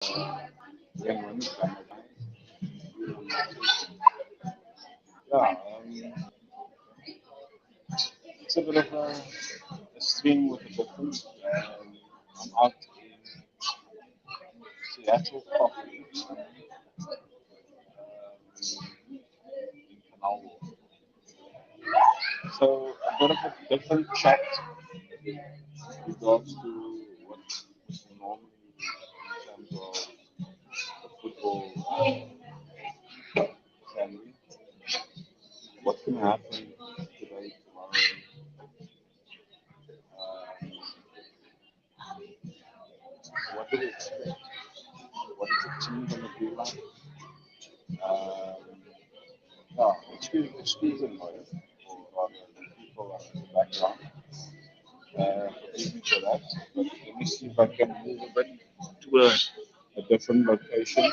When one is yeah, it's a bit of a stream with a difference. I'm out in Seattle Coffee in Canal Wharf. So a bit of a different chat with regards to what normally in terms of the football family. What's going to happen today, tomorrow? Um, what do we expect? What is the team going to be like? Um, yeah, excuse them, or rather, the people in the background. Forgive me for that. But let me see if I can move a bit to a different location.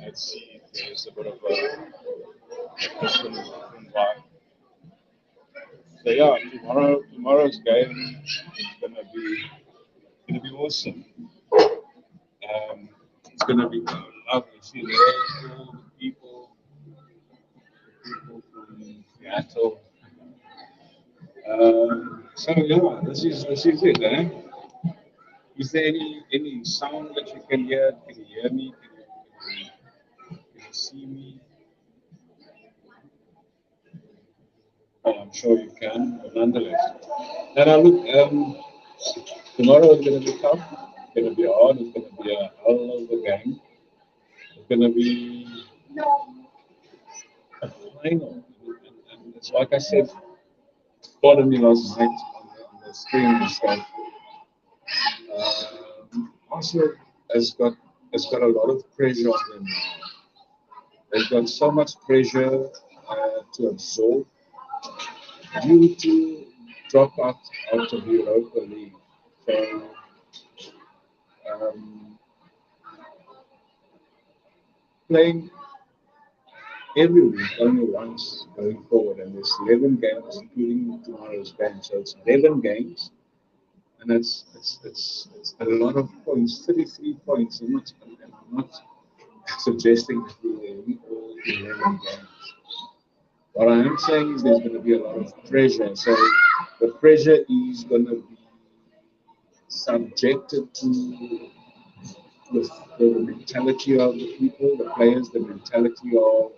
Let's see if there's a bit of a different vibe. So yeah, tomorrow's game is gonna be awesome. It's gonna be lovely. See there, all the people from Seattle. So yeah, this is it, eh? Is there any sound that you can hear? Can you hear me? Can you see me? Oh, I'm sure you can, but nonetheless. And I look, tomorrow is going to be tough. It's going to be hard. It's going to be a hell of a game. It's going to be a final. And it's like I said, pardon me last night on the stream and stuff. Arsenal has got a lot of pressure on them now. They've got so much pressure to absorb due to drop out of the Europa League. So um, playing every week only once going forward, and there's 11 games, including tomorrow's game. So it's 11 games, and it's a lot of points, 33 points. I'm not suggesting that we win all 11 games. What I am saying is there's going to be a lot of pressure. So the pressure is going to be subjected to the mentality of the people, the players, the mentality of,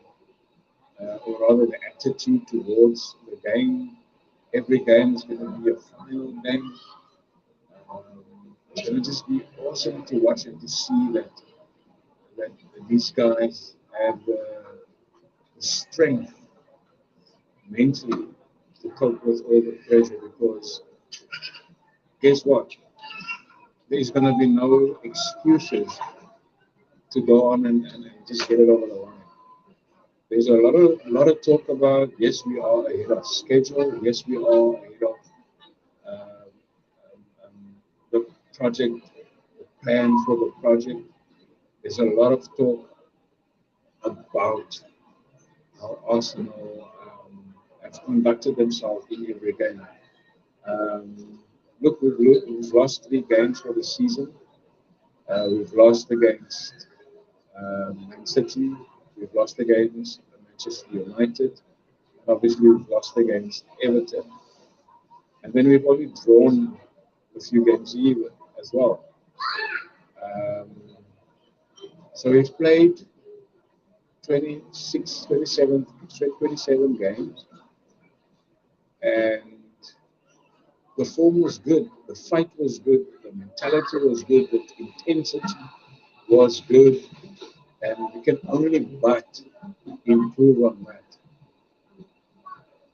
or rather the attitude towards the game. Every game is going to be a final game. It's going to just be awesome to watch and to see that these guys have the strength mentally to cope with all the pressure because guess what? There's going to be no excuses to go on and just get it over the line. There's a lot of talk about yes, we are ahead of schedule. Yes, we are ahead of um, the project, the plan for the project. There's a lot of talk about how Arsenal have conducted themselves in every game. Look, we've lost 3 games for the season. We've lost against Man City. We've lost against Manchester United. And obviously, we've lost against Everton. And then we've only drawn a few games even as well. Um, so we've played 26, 27, 27 games, and the form was good, the fight was good, the mentality was good, the intensity was good, and we can only but improve on that.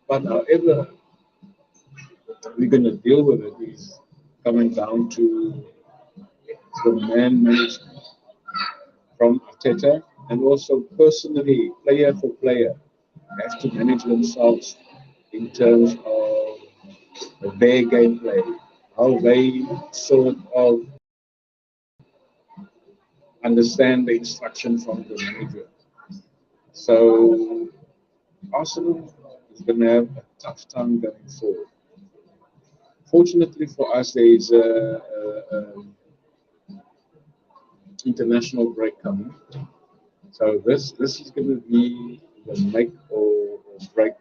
But however we're going to deal with it is coming down to the man management from Arteta and also personally, player for player, have to manage themselves in terms of their gameplay, how they sort of understand the instruction from the manager. So Arsenal is going to have a tough time going forward. Fortunately for us, there is international break coming. So this is going to be the make or break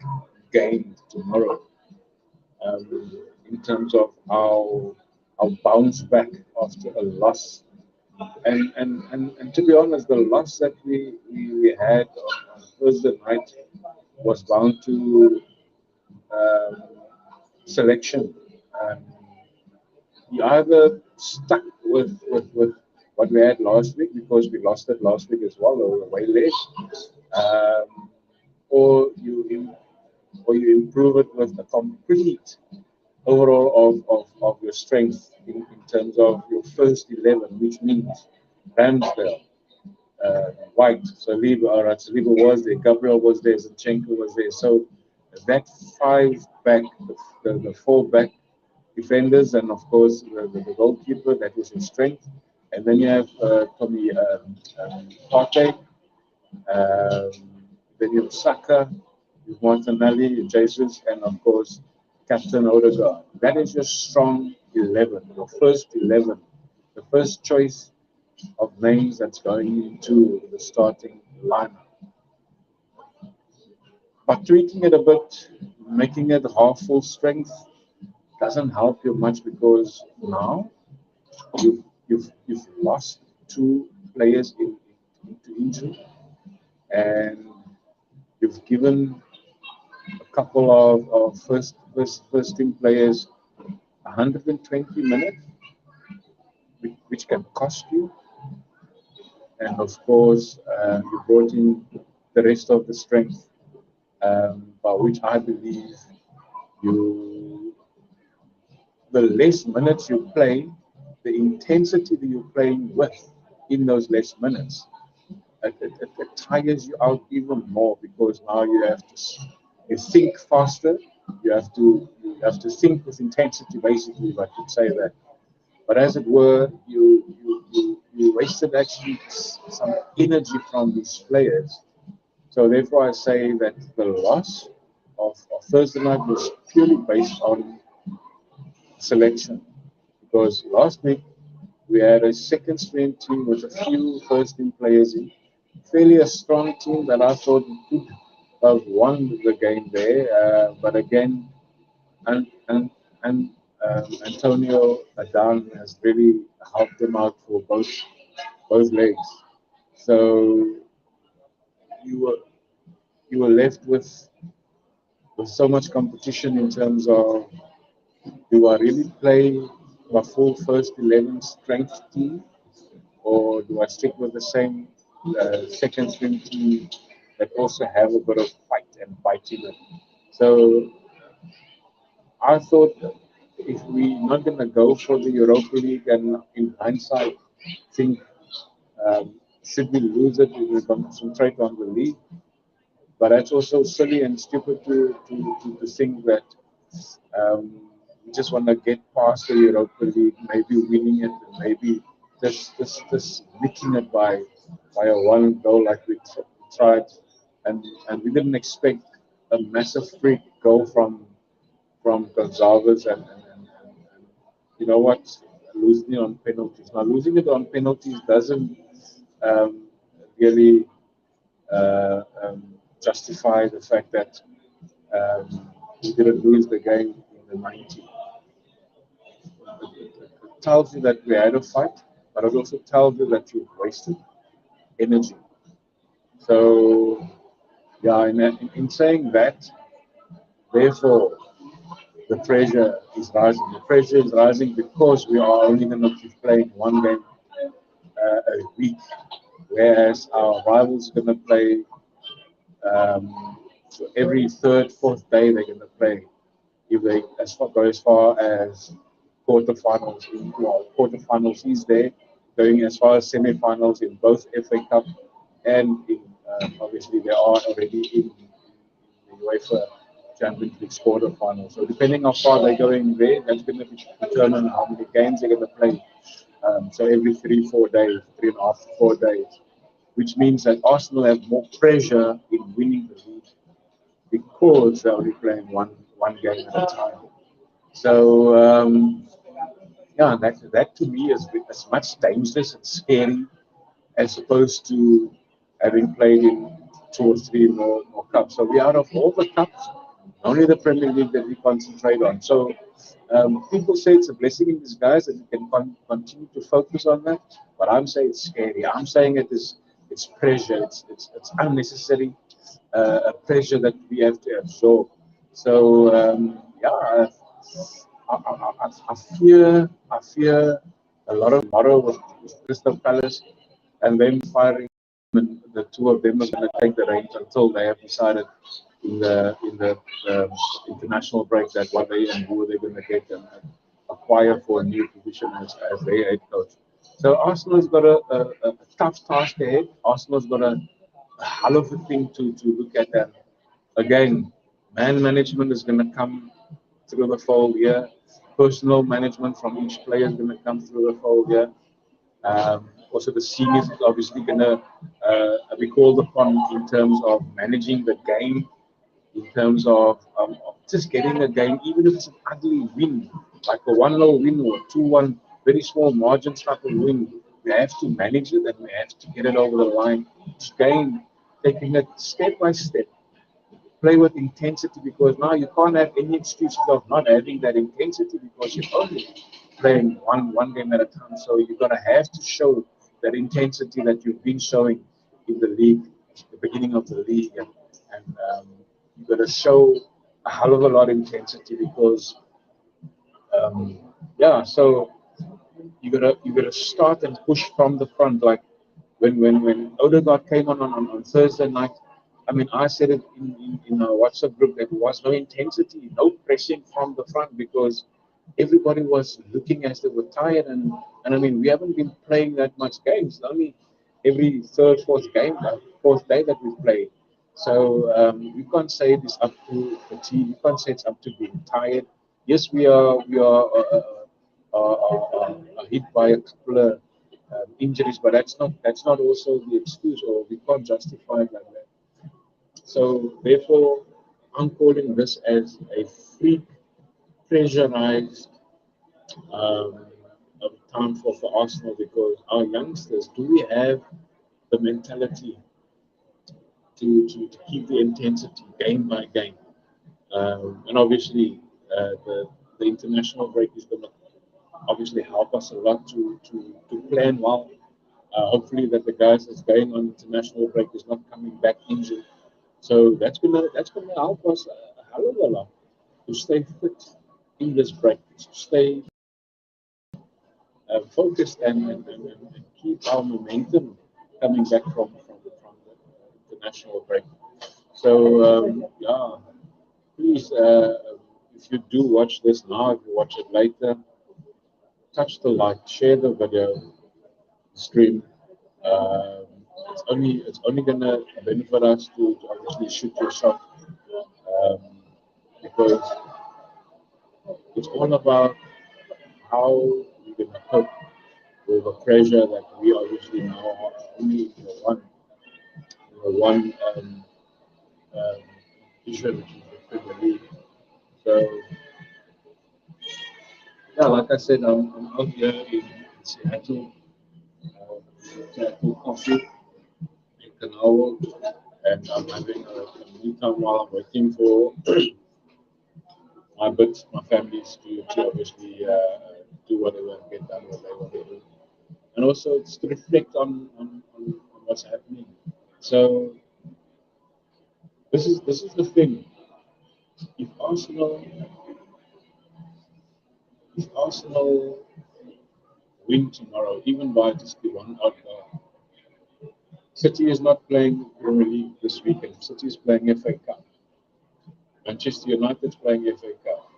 game tomorrow, in terms of our bounce back after a loss. And to be honest, the loss that we had on Thursday night was bound to um, selection. Um, you either stuck with what we had last week because we lost it last week as well, or away leg, um, or or you improve it with a complete overall of your strength in terms of your first 11, which means Ramsdale, White, Saliba was there, Gabriel was there, Zinchenko was there. So that five back, the four back defenders, and of course the goalkeeper, that is his strength. And then you have Tommy Partey, um, then you have Saka, you have Martinelli, Jesus, and of course Captain Odegaard. That is your strong 11, your first 11, the first choice of names that's going into the starting lineup. But tweaking it a bit, making it half full strength, doesn't help you much because now you've lost two players into injury, and you've given a couple of first team players 120 minutes, which can cost you. And of course, you brought in the rest of the strength, by which I believe you, the less minutes you play, the intensity that you're playing with in those less minutes, it tires you out even more because now you have to you think faster. You have to think with intensity, basically, if I could say that. But as it were, you wasted actually some energy from these players. So therefore, I say that the loss of Thursday night was purely based on selection. Because last week we had a second string team with a few first team players in, fairly a strong team that I thought could have won the game there. But again, and Antonio Adan has really helped them out for both legs. So you were you were left with so much competition in terms of, do I really play my full first 11 strength team, or do I stick with the same second string team that also have a bit of fight and bite in it? So I thought, if we're not going to go for the Europa League, and in hindsight think, should we lose it, we will concentrate on the league. But that's also silly and stupid to think that, we just want to get past the Europa League, maybe winning it, and maybe just nicking it by a one goal like we tried, and we didn't expect a massive freak goal from Gonzalez, and you know what, losing it on penalties. Now losing it on penalties doesn't um, really justify the fact that we didn't lose the game in the 90. It tells you that we had a fight, but it also tells you that you've wasted energy. So, yeah, in saying that, therefore, the pressure is rising. The pressure is rising because we are only going to be playing one game a week, whereas our rivals are going to play, so every third, fourth day they're going to play. If they go as far as quarterfinals, quarterfinals is there, going as far as semi-finals in both FA Cup and in, obviously they are already in the UEFA Champions League quarterfinals. So depending how far they're going there, that's going to determine how many games they're going to play. So every 3-4 days, 3.5 to 4 days, which means that Arsenal have more pressure in winning the league because they're only playing one game at a time. So yeah, that to me is much dangerous and scary as opposed to having played in 2 or 3 more cups. So we out of all the cups, only the Premier League that we concentrate on. So people say it's a blessing in disguise that we can continue to focus on that, but I'm saying it's scary. I'm saying it's pressure. It's unnecessary a pressure that we have to absorb. So yeah, I fear a lot of tomorrow with Crystal Palace, and then firing. And the two of them are going to take the reins until they have decided in the international break that what they and who they're going to get and acquire for a new position as their head coach. So Arsenal's got a tough task ahead. Arsenal's got a hell of a thing to look at. And again, man management is going to come through the fold here. Personal management from each player is going to come through the fold here. Also, the seniors is obviously going to be called upon in terms of managing the game, in terms of just getting a game, even if it's an ugly win, like a 1-0 win or 2-1, very small margin type of win. We have to manage it and we have to get it over the line. Each game, taking it step by step, play with intensity, because now you can't have any excuses of not having that intensity because you're only playing one game at a time. So you're gonna have to show that intensity that you've been showing in the league, the beginning of the league, and you've got to show a hell of a lot of intensity because yeah. So you gotta start and push from the front. Like when Odegaard came on Thursday night, I mean, I said it in our WhatsApp group that there was no intensity, no pressing from the front because everybody was looking as they were tired. And I mean, we haven't been playing that much games, only every third, fourth day that we play. So you can't say it's up to fatigue. You can't say it's up to being tired. Yes, we are hit by a couple of injuries, but that's not also the excuse, or we can't justify it like that. So therefore, I'm calling this as a freak pressurized um, time for Arsenal, because our youngsters, do we have the mentality to keep the intensity game by game? And obviously, the international break is going to obviously help us a lot to plan well. Hopefully, that the guys that's going on international break is not coming back injured. So that's gonna help us a hell of a lot to stay fit in this break, to stay focused and keep our momentum coming back from the international break. So yeah, please, if you do watch this now, if you watch it later, touch the like, share the video, stream. Um, it's only gonna benefit us to obviously shoot your shot, um, because it's all about how we're gonna cope with the pressure that we obviously now are only one um, issue, which is the Premier League. So yeah, like I said, I'm out here in Seattle, Seattle Coffee in Kanawa, and I'm having a me time while I'm waiting for my families to obviously do whatever and get done what they want to do. And also it's to reflect on what's happening. So this is the thing. If Arsenal if Arsenal win tomorrow, even by just the one odd goal, City is not playing Premier League this weekend. City is playing FA Cup. Manchester United is playing FA Cup.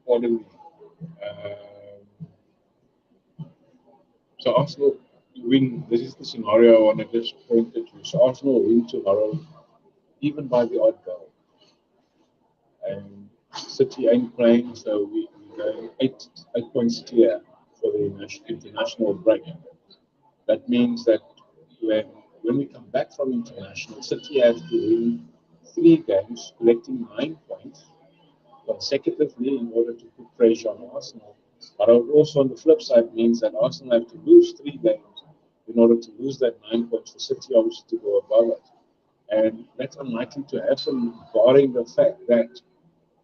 Accordingly, um, so Arsenal win. This is the scenario I want to just point at you. So Arsenal win tomorrow, even by the odd goal. And City ain't playing, so we go eight points clear for the international break. That means that when we come back from international, City has to win 3 games, collecting 9 points consecutively in order to put pressure on Arsenal. But also on the flip side means that Arsenal have to lose 3 games in order to lose that 9 points for City, obviously to go above it. And that's unlikely to happen, barring the fact that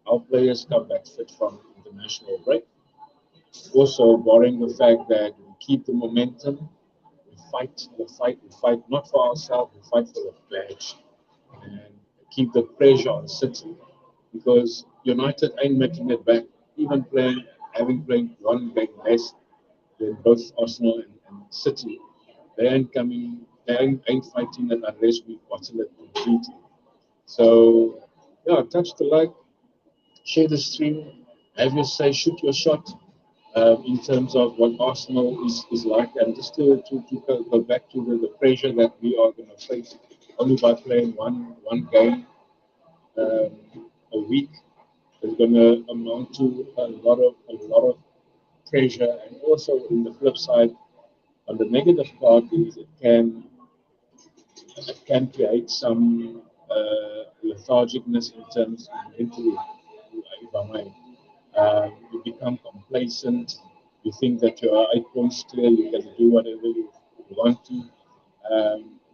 our players come back fit from international break. Also, barring the fact that we keep the momentum, we fight not for ourselves, we fight for the badge and keep the pressure on City because United ain't making it back, even having played one game less than both Arsenal and City. They ain't fighting it unless we bottle it completely. So, yeah, touch the like, share the stream, have your say, shoot your shot in terms of what Arsenal is like. And just to go back to the pressure that we are going to face only by playing one game um, a week is going to amount to a lot of pressure. And also, in the flip side, on the negative part is it can create some lethargicness in terms of mentally, if I may. You become complacent. You think that you are 8 points clear. You can do whatever you want to.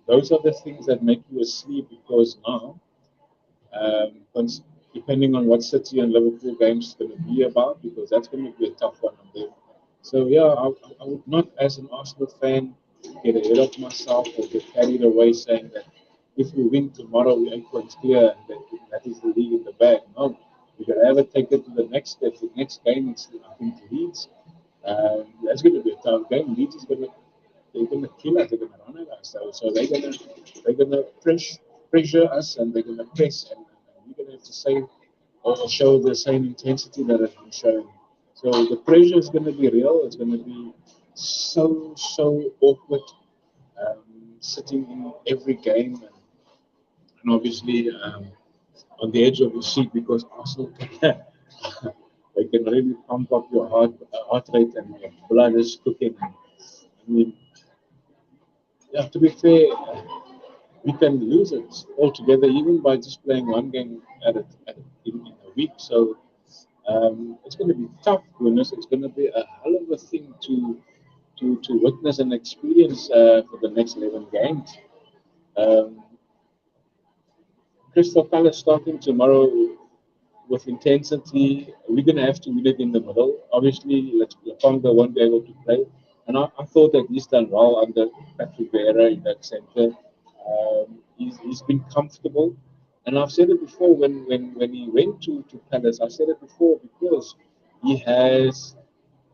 Those are the things that make you asleep because now, depending on what City and Liverpool games is going to be about, because that's going to be a tough one on them. So yeah, I would not, as an Arsenal fan, get ahead of myself or get carried away saying that if we win tomorrow, we're 8 points clear and that is the league in the bag. No, we got to ever take it to the next step. The next game is, I think, Leeds. That's going to be a tough game. Leeds is going to they're going to kill us. They're going to run at us. So they're going to pressure us and they're going to press and we're going to have to say or show the same intensity that has been shown. So the pressure is going to be real. It's going to be so awkward, sitting in every game and obviously on the edge of your seat because Arsenal can, they can really pump up your heart rate and your blood is cooking. I mean, yeah, to be fair, we can lose it altogether even by just playing one game in a week. So it's going to be tough, goodness. It's going to be a hell of a thing to witness and experience for the next 11 games. Um, Crystal Palace starting tomorrow with intensity. We're going to have to win it in the middle. Obviously, Lakonga won't be able to play. And I thought that he's done well under Patrick Vieira in that center. He's been comfortable. And I've said it before when he went to Palace, I said it before because he has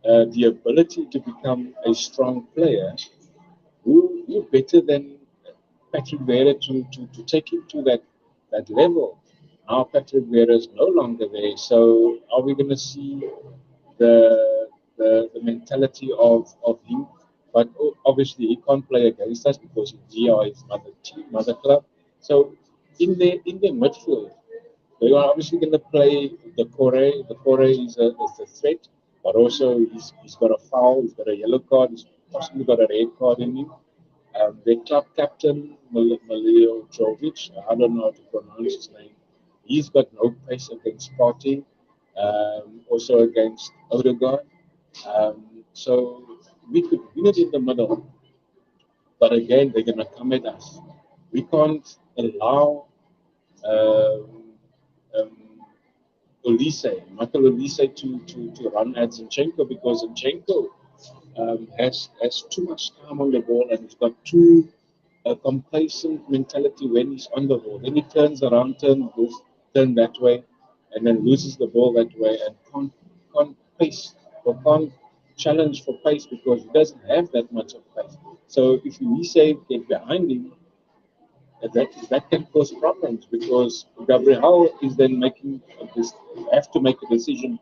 the ability to become a strong player who better than Patrick Vieira to take him to that level. Now Patrick Vieira is no longer there. So are we going to see the mentality of him? But obviously he can't play against us because we are his mother club. So in the midfield, they are obviously going to play the Corre. The Corre is a threat, but also he's got a foul, he's got a yellow card, he's possibly got a red card in him. Their club captain, Malio Jovic, I don't know how to pronounce his name. He's got no pace against Partey, also against Odegaard. So we could win it in the middle, but again, they're going to come at us. We can't allow um, um, Michael Olise to run at Zinchenko because Zinchenko has too much time on the ball and he's got too complacent mentality when he's on the ball. Then he turns around, turn that way, and then loses the ball that way and can't pace or can't challenge for pace because he doesn't have that much of pace. So if we say get behind him, that can cause problems because Gabriel is then making this have to make a decision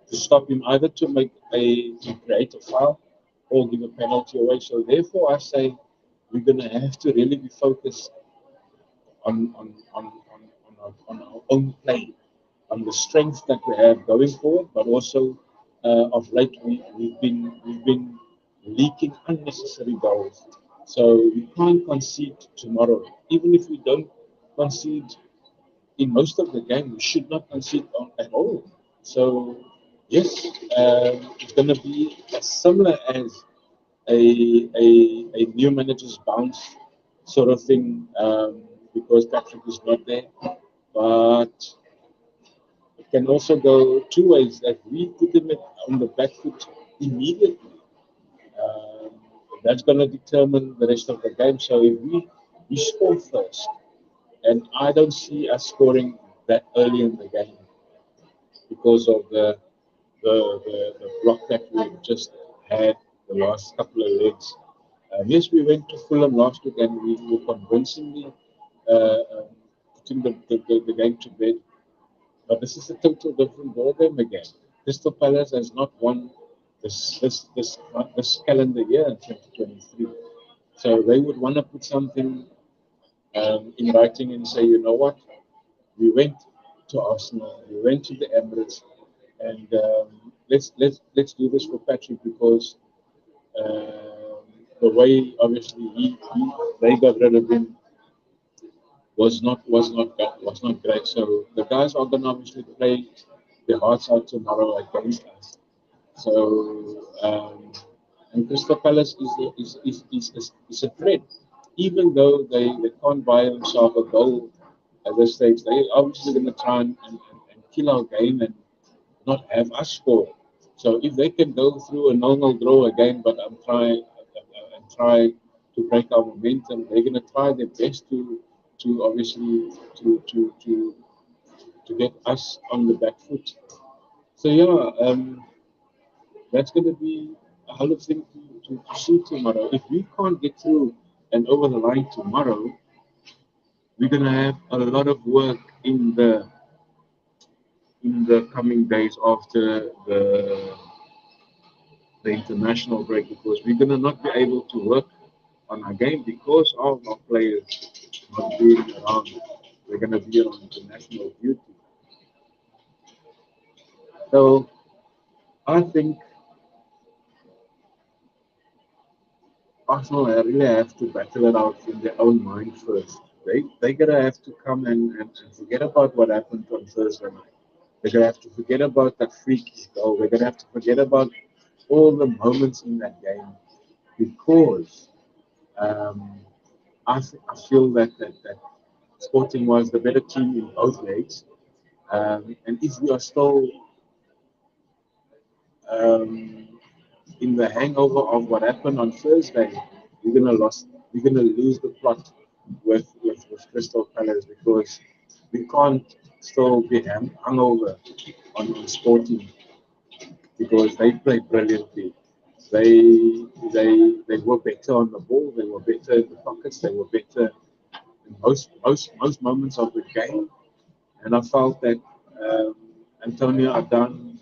to stop him either to create a foul or give a penalty away. So therefore, I say we're going to have to really be focused on our own play, on the strength that we have going forward, but also of late we've been leaking unnecessary goals. So we can't concede tomorrow. Even if we don't concede in most of the game, we should not concede at all. So yes, it's going to be as similar as a new manager's bounce sort of thing, because Patrick is not there. But it can also go two ways. That we put him on the back foot immediately, um, that's going to determine the rest of the game. So if we score first, and I don't see us scoring that early in the game because of the block that we just had the last couple of legs. Yes, we went to Fulham last week and we were convincingly um, putting the game to bed. But this is a total different ballgame again. Crystal Palace has not won this calendar year in 2023. So they would want to put something in writing and say, you know what, we went to Arsenal, we went to the Emirates, and let's do this for Patrick because um, the way obviously they got rid of him was not great. So the guys are going to obviously play their hearts out tomorrow against us. So and Crystal Palace is a threat, even though they can't buy themselves a goal at this stage. They obviously going to try and kill our game and not have us score. So if they can go through a normal draw again, but I'm trying and try to break our momentum, they're going to try their best to obviously to get us on the back foot. So yeah, that's going to be a hell of a thing to see tomorrow. If we can't get through and over the line tomorrow, we're going to have a lot of work in the coming days after the international break because we're going to not be able to work on our game because of our players not being around. They're going to be on international duty. So I think Arsenal really have to battle it out in their own mind first. They gotta have to come and forget about what happened on Thursday night. They're gonna have to forget about that free kick goal. They're gonna have to forget about all the moments in that game because um, I feel that Sporting was the better team in both legs. And if we are still um, in the hangover of what happened on Thursday, we're gonna lose the plot with Crystal Palace because we can't still be hungover on Sporting because they played brilliantly. They were better on the ball. They were better in the pockets. They were better in most moments of the game. And I felt that Antonio Adan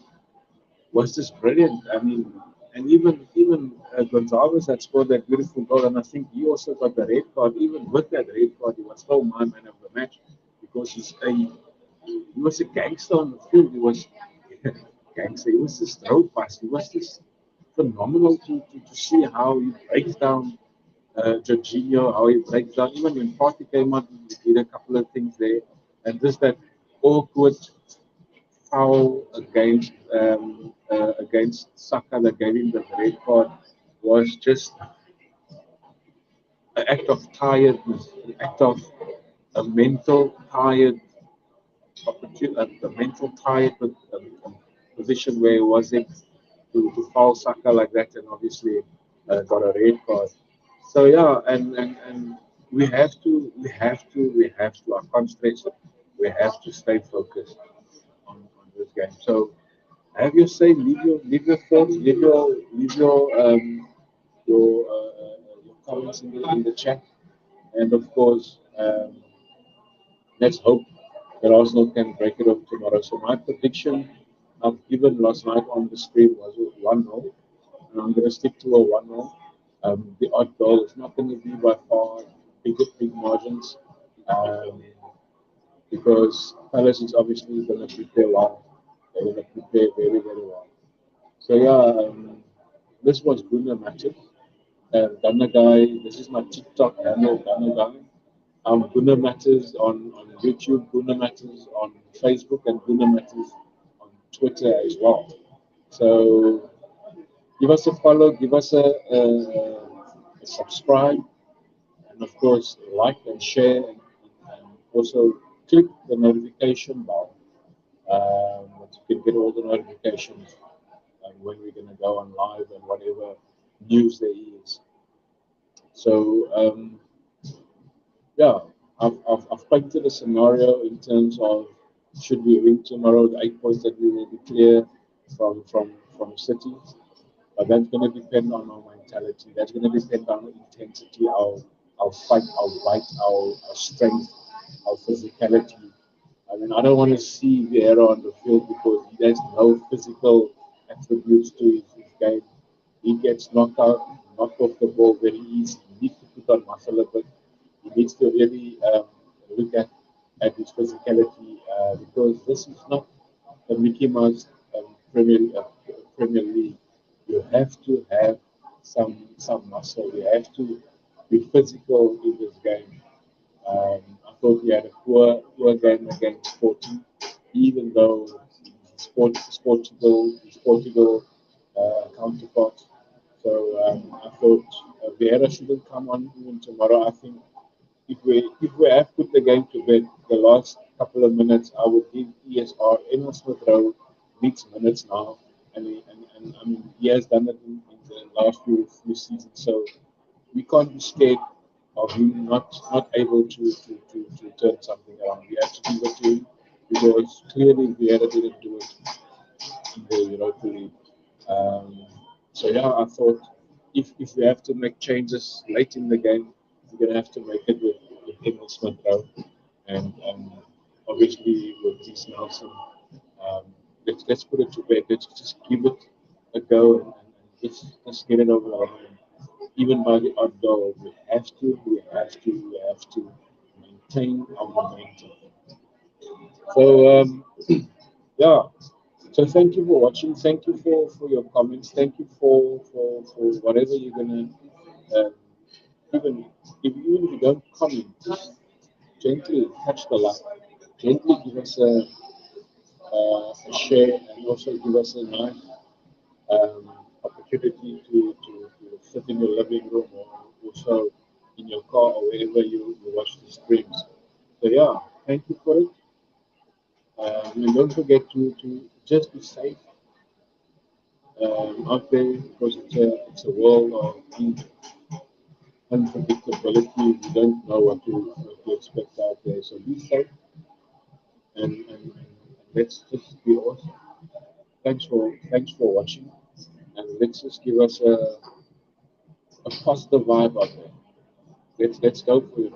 was just brilliant. I mean, and even Gonzalez had scored that beautiful goal, and I think he also got the red card. Even with that red card, he was still my man of the match because he was a gangster on the field. He was gangster. He was just robust. He was just phenomenal to see how he breaks down Jorginho, how he breaks down. Even when Party came out, he did a couple of things there, and just that awkward foul against Saka that gave him the red card was just an act of tiredness, an act of a mental tired the mental tired position where he was in to foul Saka like that and obviously got a red card. So yeah, and we have to, I can't stress it, we have to stay focused on this game. So have your say, leave your thoughts, your comments in the chat, and of course, let's hope that Arsenal can break it up tomorrow. So my prediction I've given last night on the stream was 1-0, and I'm going to stick to a 1-0. The odd goal is not going to be by far big margins because Palace is obviously going to prepare well. They're going to prepare very well. So yeah, this was Gunnar Matches. Gunnar Guy, this is my TikTok handle, Gunnar Guy. Gunnar Matters on YouTube, Gunnar Matters on Facebook, and Gunnar Matters on Twitter as well. So give us a follow, give us a subscribe, and of course like and share, and also click the notification bell, that you can get all the notifications when we're going to go on live and whatever news there is. So yeah, I've painted a scenario in terms of should we win tomorrow, the 8 points that we will be clear from City. But that's going to depend on our mentality. That's going to depend on our intensity, our fight, our bite, our strength, our physicality. I mean, I don't want to see Vieira on the field because he has no physical attributes to his game. He gets knocked out, knocked off the ball very easy. He needs to put on muscle a bit. He needs to really look at his physicality because this is not the Mickey Mouse Premier League. You have to have some muscle. You have to be physical in this game. I thought we had a poor game against Sporting, even though Portugal counterpart. So I thought Vieira shouldn't come on even tomorrow. I think if we have put the game to bed, the last couple of minutes, I would give ESR Emil Smith Rowe needs minutes now, and I mean he has done it in the last few seasons. So we can't be scared of him not able to turn something around. We have to give it to him because clearly Vieira didn't do it in the Europa League. Um, so yeah, I thought if we have to make changes late in the game, we're gonna have to make it with Emil Smith Rowe and obviously with Reece Nelson. Um, let's put it to bed. Let's just give it a go and let's get it over the line. Even by the odd goal, we have to maintain our momentum. So yeah. So thank you for watching. Thank you for your comments. Thank you for whatever you're gonna even even if you don't comment, just gently touch the like, gently give us a share, and also give us a nice opportunity to sit in your living room or also in your car or wherever you watch the streams. So yeah, thank you for it. And don't forget to just be safe out there because it's a world of unpredictability. We don't know what to expect out there. So be safe and let's just be awesome. Thanks for watching, and let's just give us a positive vibe out there. Let's go for it.